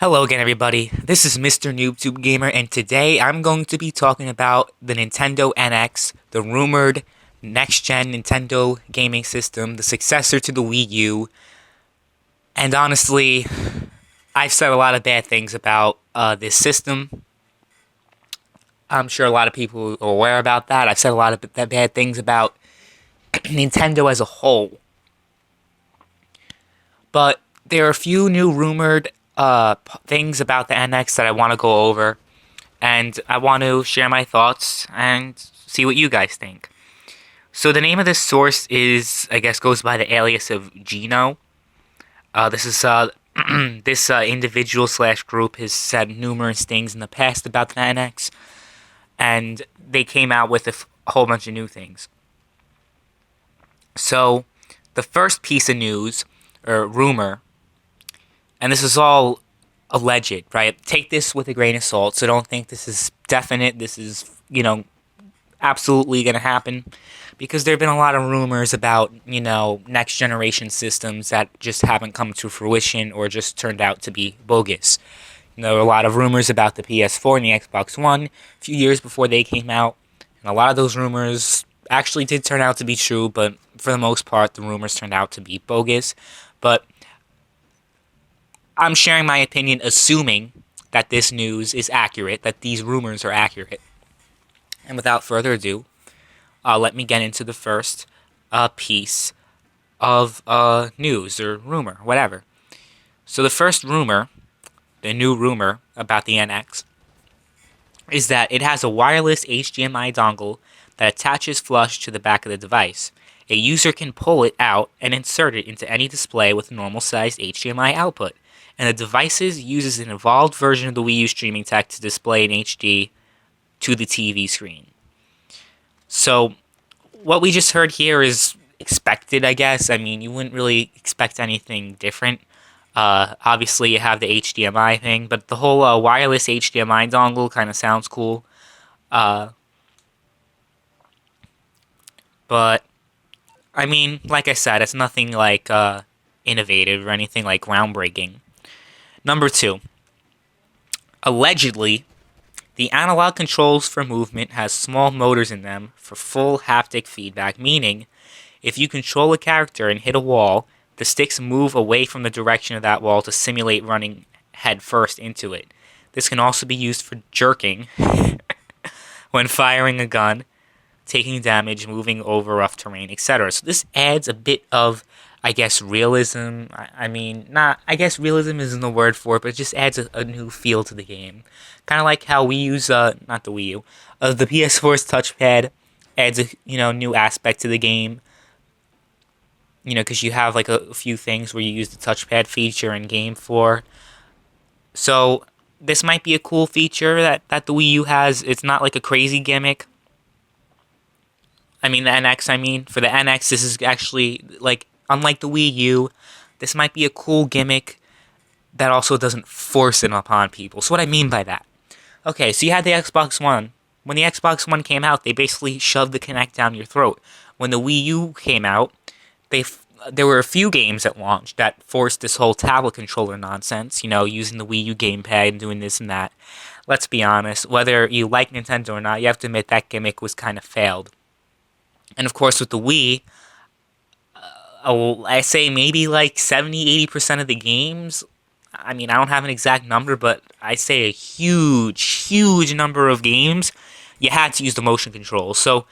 Hello again, everybody. This is MrNoobTubeGamer, and today I'm going to be talking about the Nintendo NX, the rumored next-gen Nintendo gaming system, the successor to the Wii U. And honestly, I've said a lot of bad things about this system. I'm sure a lot of people are aware about that. I've said a lot of bad things about Nintendo as a whole. But there are a few new rumored things about the NX that I want to go over, and I want to share my thoughts and see what you guys think. So the name of this source is, I guess, goes by the alias of Gino. This is this individual slash group has said numerous things in the past about the NX, and they came out with a whole bunch of new things. So the first piece of news or rumor, and this is all alleged, right? Take this with a grain of salt, so don't think this is definite. This is, absolutely going to happen, because there have been a lot of rumors about, next generation systems that just haven't come to fruition or just turned out to be bogus. There were a lot of rumors about the PS4 and the Xbox One a few years before they came out, and a lot of those rumors actually did turn out to be true, but for the most part, the rumors turned out to be bogus. But I'm sharing my opinion assuming that this news is accurate, that these rumors are accurate. And without further ado, let me get into the first piece of news or rumor, whatever. So the first rumor, the new rumor about the NX, is that it has a wireless HDMI dongle that attaches flush to the back of the device. A user can pull it out and insert it into any display with normal-sized HDMI output, and the device uses an evolved version of the Wii U streaming tech to display in HD to the TV screen. So, what we just heard here is expected, I guess. I mean, you wouldn't really expect anything different. Obviously, you have the HDMI thing, but the whole wireless HDMI dongle kind of sounds cool. But, I mean, like I said, it's nothing like innovative or anything like groundbreaking. Number 2. Allegedly, the analog controls for movement has small motors in them for full haptic feedback, meaning if you control a character and hit a wall, the sticks move away from the direction of that wall to simulate running head first into it. This can also be used for jerking when firing a gun, taking damage, moving over rough terrain, etc. So this adds a bit of, I guess, realism. I guess realism isn't the word for it, but it just adds a new feel to the game. Kind of like how we use, not the Wii U, the PS4's touchpad adds a, new aspect to the game. Because you have, like, a few things where you use the touchpad feature in Game 4. So, this might be a cool feature that the Wii U has. It's not, like, a crazy gimmick. The NX, For the NX, this is actually, like, unlike the Wii U, this might be a cool gimmick that also doesn't force it upon people. So what I mean by that. Okay, so you had the Xbox One. When the Xbox One came out, they basically shoved the Kinect down your throat. When the Wii U came out, there were a few games at launch that forced this whole tablet controller nonsense, using the Wii U gamepad and doing this and that. Let's be honest, whether you like Nintendo or not, you have to admit that gimmick was kind of failed. And of course, with the Wii, I say maybe like 70-80% of the games. I don't have an exact number, but I say a huge number of games, you had to use the motion control. So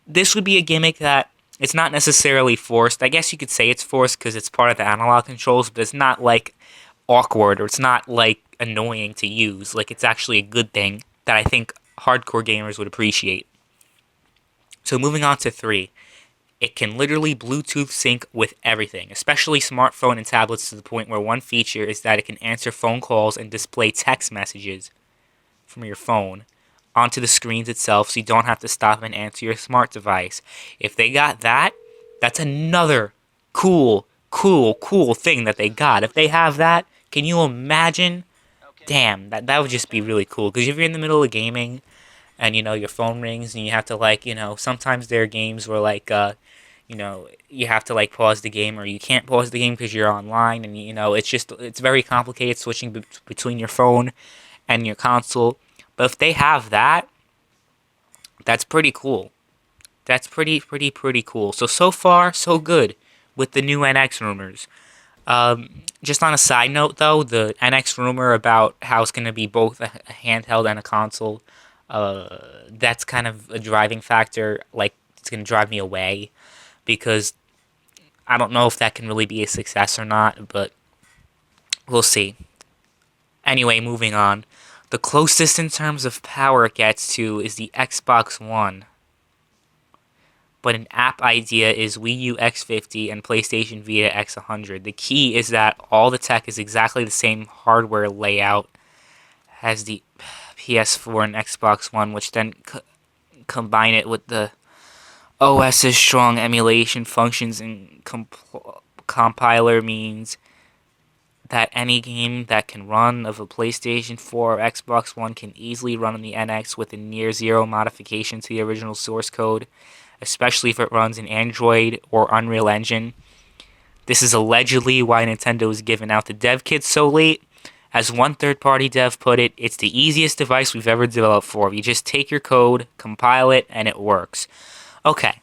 this would be a gimmick that it's not necessarily forced. I guess you could say it's forced because it's part of the analog controls, but it's not like awkward or it's not like annoying to use. Like, it's actually a good thing that I think hardcore gamers would appreciate. So moving on to 3. It can literally Bluetooth sync with everything, especially smartphone and tablets, to the point where one feature is that it can answer phone calls and display text messages from your phone onto the screens itself, so you don't have to stop and answer your smart device. If they got that, that's another cool thing that they got. If they have that, can you imagine? Damn, that would just be really cool. Because if you're in the middle of gaming and, your phone rings and you have to, like, sometimes there are games where, like, you have to like pause the game, or you can't pause the game because you're online, and it's very complicated switching between your phone and your console. But if they have that, that's pretty cool. That's pretty cool. So far, so good with the new NX rumors. Just on a side note, though, the NX rumor about how it's going to be both a handheld and a console, that's kind of a driving factor. Like, it's going to drive me away because I don't know if that can really be a success or not, but we'll see. Anyway, moving on. The closest in terms of power it gets to is the Xbox One. But an app idea is Wii U X50 and PlayStation Vita X100. The key is that all the tech is exactly the same hardware layout as the PS4 and Xbox One, which then combine it with the OS's strong emulation functions and compiler means that any game that can run of a PlayStation 4 or Xbox One can easily run on the NX with a near zero modification to the original source code, especially if it runs in Android or Unreal Engine. This is allegedly why Nintendo is giving out the dev kits so late. As one third-party dev put it, it's the easiest device we've ever developed for. You just take your code, compile it, and it works. Okay.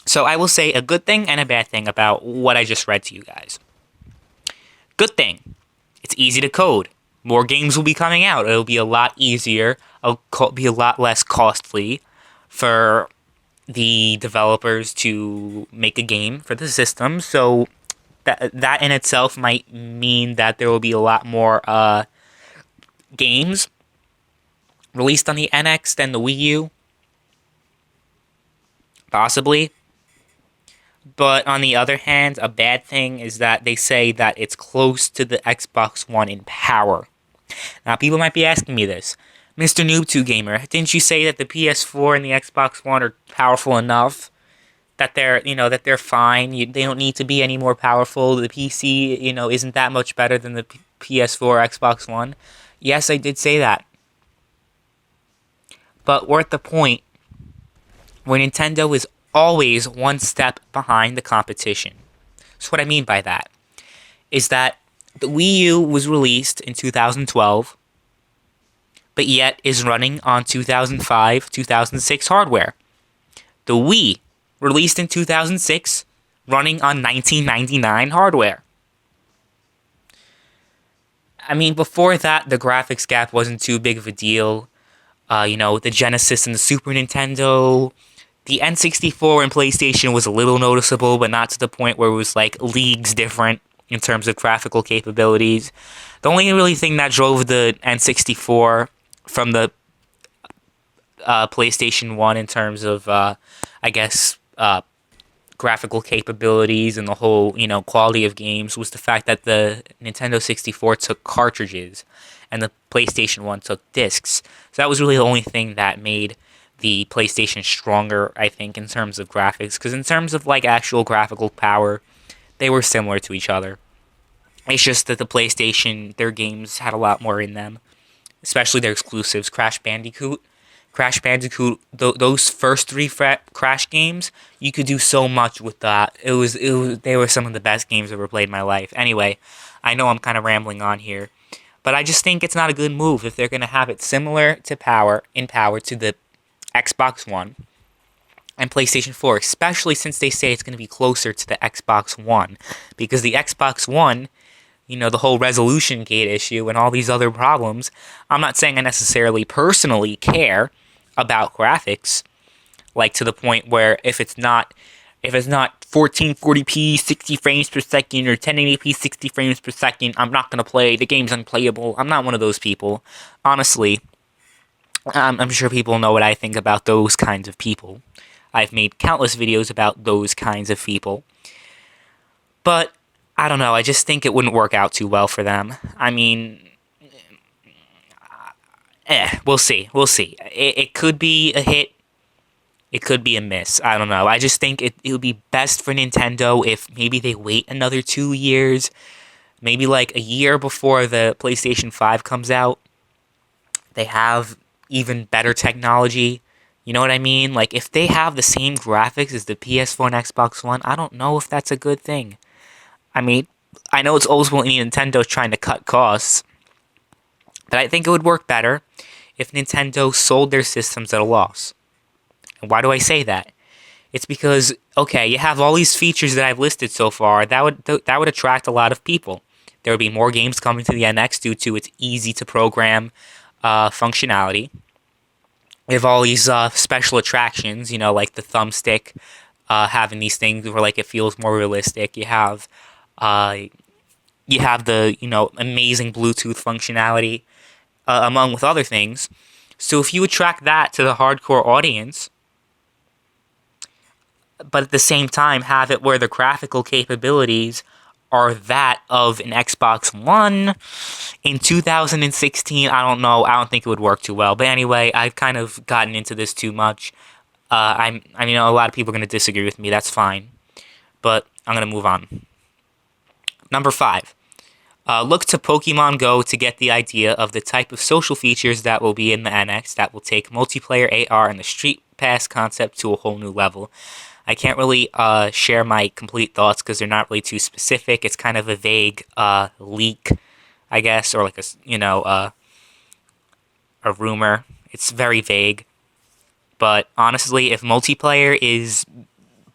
So I will say a good thing and a bad thing about what I just read to you guys. Good thing. It's easy to code. More games will be coming out. It'll be a lot easier. It'll be a lot less costly for the developers to make a game for the system. So that in itself might mean that there will be a lot more games released on the NX than the Wii U. Possibly. But on the other hand, a bad thing is that they say that it's close to the Xbox One in power. Now, people might be asking me this. MrNoobTubeGamer, didn't you say that the PS4 and the Xbox One are powerful enough? That they're fine. They don't need to be any more powerful. The PC, isn't that much better than the PS4 or Xbox One. Yes, I did say that. But we're at the point where Nintendo is always one step behind the competition. So what I mean by that is that the Wii U was released in 2012, but yet is running on 2005, 2006 hardware. The Wii, released in 2006, running on 1999 hardware. I mean, before that, the graphics gap wasn't too big of a deal. The Genesis and the Super Nintendo. The N64 and PlayStation was a little noticeable, but not to the point where it was like leagues different in terms of graphical capabilities. The only really thing that drove the N64 from the PlayStation 1 in terms of, graphical capabilities and the whole, quality of games was the fact that the Nintendo 64 took cartridges and the PlayStation 1 took discs. So that was really the only thing that made the PlayStation stronger, I think, in terms of graphics. Because in terms of, actual graphical power, they were similar to each other. It's just that the PlayStation, their games had a lot more in them. Especially their exclusives. Crash Bandicoot, those first three Crash games, you could do so much with that. They were some of the best games I've ever played in my life. Anyway, I know I'm kind of rambling on here. But I just think it's not a good move if they're going to have it similar to power to the Xbox One and PlayStation 4, especially since they say it's going to be closer to the Xbox One, because the Xbox One, the whole resolution gate issue and all these other problems, I'm not saying I necessarily personally care about graphics, to the point where if it's not 1440p 60 frames per second or 1080p 60 frames per second, I'm not going to play, the game's unplayable. I'm not one of those people. Honestly, I'm sure people know what I think about those kinds of people. I've made countless videos about those kinds of people. But, I don't know, I just think it wouldn't work out too well for them. I mean, we'll see. It could be a hit. It could be a miss. I don't know. I just think it would be best for Nintendo if maybe they wait another 2 years. Maybe a year before the PlayStation 5 comes out. They have even better technology You know what I mean? Like, if they have the same graphics as the PS4 and Xbox One, I don't know if that's a good thing. I mean, I know it's ultimately Nintendo trying to cut costs, but I think it would work better if Nintendo sold their systems at a loss. And why do I say that? It's because, okay, you have all these features that I've listed so far. That would attract a lot of people. There would be more games coming to the NX due to its easy to program functionality. We have all these special attractions, like the thumbstick, having these things where like it feels more realistic. Uh, you have the amazing Bluetooth functionality, among with other things. So if you attract that to the hardcore audience, but at the same time have it where the graphical capabilities are that of an Xbox One in 2016, I don't know. I don't think it would work too well. But anyway, I've kind of gotten into this too much. I mean, a lot of people are going to disagree with me. That's fine. But I'm going to move on. Number 5. Look to Pokemon Go to get the idea of the type of social features that will be in the NX that will take multiplayer AR and the Street Pass concept to a whole new level. I can't really share my complete thoughts because they're not really too specific. It's kind of a vague leak, I guess, or like a rumor. It's very vague. But honestly, if multiplayer is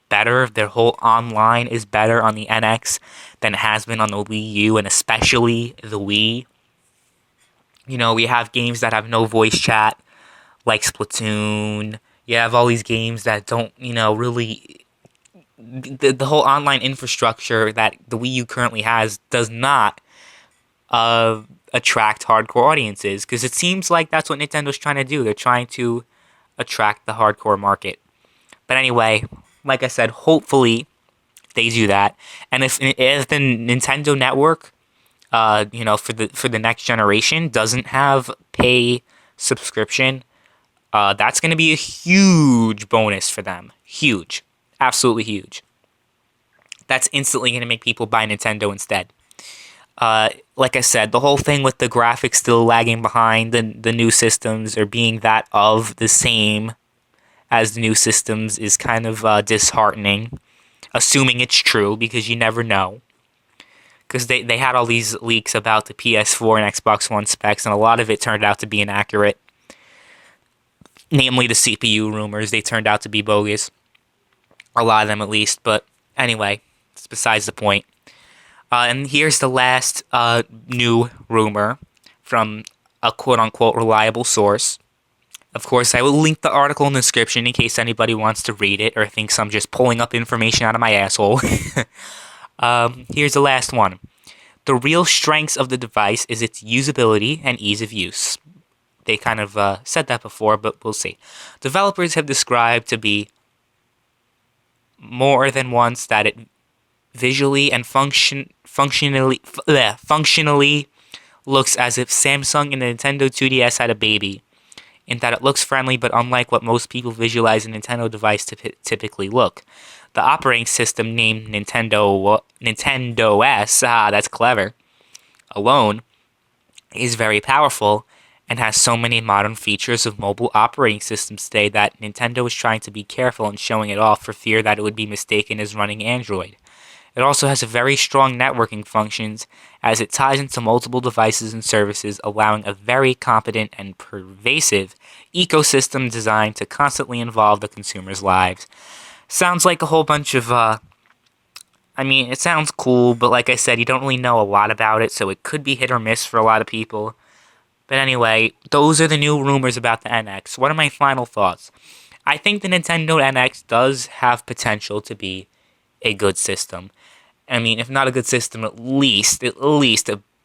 better, if their whole online is better on the NX than it has been on the Wii U, and especially the Wii. We have games that have no voice chat, like Splatoon. You have all these games that don't, really. The whole online infrastructure that the Wii U currently has does not attract hardcore audiences, because it seems like that's what Nintendo's trying to do. They're trying to attract the hardcore market. But anyway, like I said, hopefully they do that. And if the Nintendo Network, for the next generation doesn't have pay subscription, that's going to be a huge bonus for them. Huge. Absolutely huge. That's instantly going to make people buy Nintendo instead. Like I said, the whole thing with the graphics still lagging behind the new systems or being that of the same as the new systems is kind of disheartening. Assuming it's true, because you never know. Because they had all these leaks about the PS4 and Xbox One specs, and a lot of it turned out to be inaccurate. Namely, the CPU rumors, they turned out to be bogus. A lot of them, at least. But anyway, it's besides the point. And here's the last new rumor from a quote-unquote reliable source. Of course, I will link the article in the description in case anybody wants to read it or thinks I'm just pulling up information out of my asshole. Here's the last one. The real strengths of the device is its usability and ease of use. They kind of said that before, but we'll see. Developers have described to be more than once that it visually and functionally looks as if Samsung and the Nintendo 2DS had a baby, in that it looks friendly but unlike what most people visualize a Nintendo device to typically look. The operating system named Nintendo S, that's clever, alone is very powerful and has so many modern features of mobile operating systems today that Nintendo is trying to be careful in showing it off for fear that it would be mistaken as running Android. It also has a very strong networking functions as it ties into multiple devices and services, allowing a very competent and pervasive ecosystem designed to constantly involve the consumer's lives. Sounds like a whole bunch of, it sounds cool, but like I said, you don't really know a lot about it, so it could be hit or miss for a lot of people. But anyway, those are the new rumors about the NX. What are my final thoughts? I think the Nintendo NX does have potential to be a good system. I mean, if not a good system, at least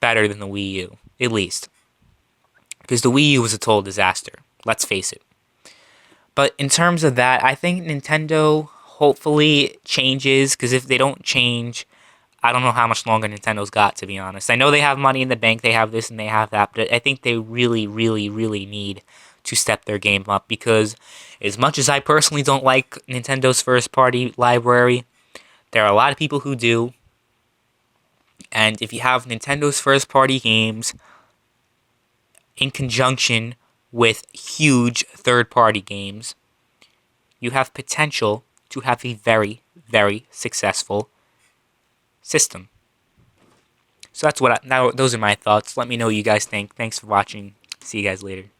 better than the Wii U. At least. Because the Wii U was a total disaster. Let's face it. But in terms of that, I think Nintendo hopefully changes. Because if they don't change, I don't know how much longer Nintendo's got, to be honest. I know they have money in the bank, they have this and they have that. But I think they really, really, really need to step their game up. Because as much as I personally don't like Nintendo's first-party library, there are a lot of people who do, and if you have Nintendo's first-party games in conjunction with huge third-party games, you have potential to have a very, very successful system. So that's now those are my thoughts. Let me know what you guys think. Thanks for watching. See you guys later.